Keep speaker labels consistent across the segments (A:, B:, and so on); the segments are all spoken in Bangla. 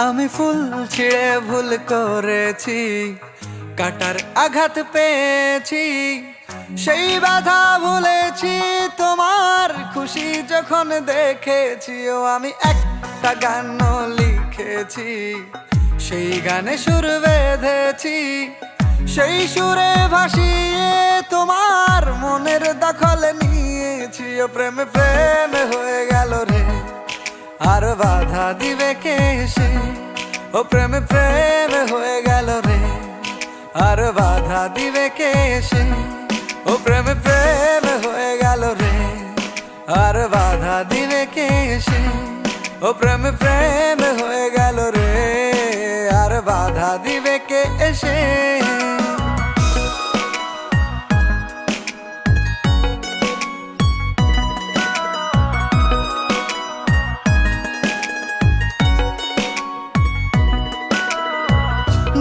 A: আমি ফুল ছিঁড়ে ভুল করেছি, কাটার আঘাত পেয়েছি, সেই ব্যথা ভুলেছি তোমার খুশি যখন দেখেছি। ও আমি একটা গান লিখেছি, সেই গানে সুর বেঁধেছি, সেই সুরে ভাসিয়ে তোমার মনের দখল নিয়েছি। ও প্রেমে প্রেমে হয়ে গেল রে, আর বাধা দিবে কে সে? ও প্রেমে প্রেমে হয়ে গেল রে, আর বাধা দিবে কে সে? ও প্রেমে প্রেমে হয়ে গেল রে, আর বাধা দিবে কে সে? ও প্রেমে প্রেমে হয়ে গেল রে, আর বাধা দিবে কে এসে?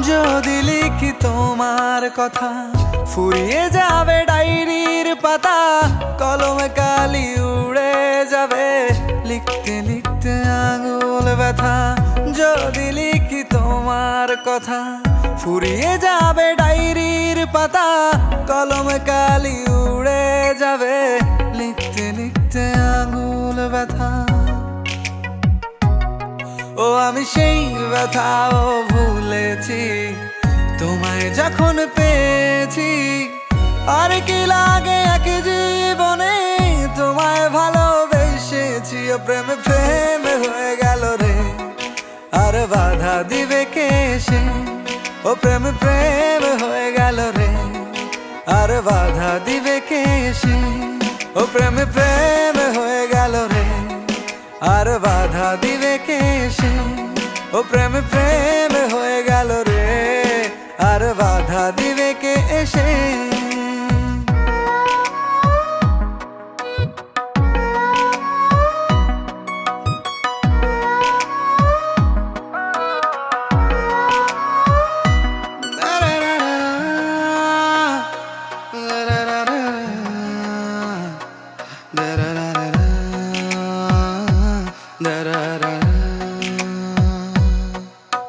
A: যদি লিখি তোমার কথা, ফুরিয়ে যাবে ডায়েরির পাতা, কলমে কালি উড়ে যাবে, লিখতে লিখতে আঙুল ব্যথা। যদি লিখি তোমার কথা, ফুরিয়ে যাবে ডায়েরির পাতা, কলমে কালি উড়ে যাবে, লিখতে লিখতে আঙুল ব্যথা। ও আমি সেই ব্যথাও ভুলেছি, তোমায় যখন পেয়েছি। আর কি লাগে এক জীবনে, তোমায় ভালোবেসেছি। ও প্রেমে প্রেমে হয়ে গেল রে, আর বাধা দিবে কে সে? ও প্রেমে প্রেমে হয়ে গেল রে, আর বাধা দিবে কে সে? ও প্রেমে প্রেমে হয়ে গেল রে, আর বাধা দিবে কে সে? ও প্রেমে প্রেমে হয়ে গেল রে, আর বাধা দিবে কে এসে?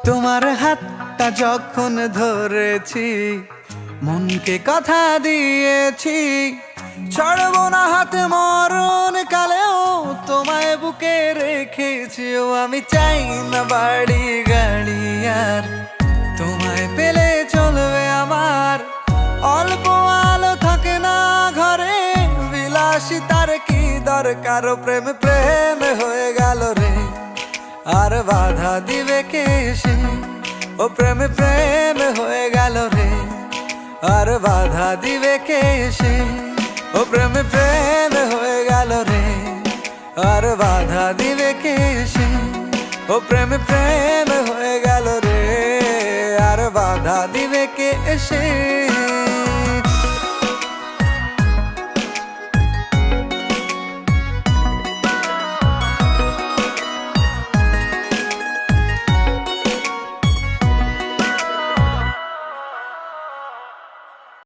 A: তোমার হাতটা যখন ধরেছি, মনকে কথা দিয়েছি, ছাড়বো না হাত মরণ কালেও, তোমায় বুকে রেখেছি। ও আমি চাই না বাড়ি গাড়ি আর, তোমায় পেলে চলবে আমার। অল্প আলো থাকে না ঘরে, বিলাসিতার কি দরকার? ও প্রেমে প্রেমে হয়ে গেল রে, আর বাধা দিবে কে সে? ও প্রেমে প্রেমে হয়ে গেল রে, আর বাধা দিবে কে সে? ও প্রেমে প্রেমে হয়ে গেল রে, আর বাধা দিবে কে সে? ও প্রেমে প্রেমে হয়ে গেল রে, আর বাধা দিবে কে এসে?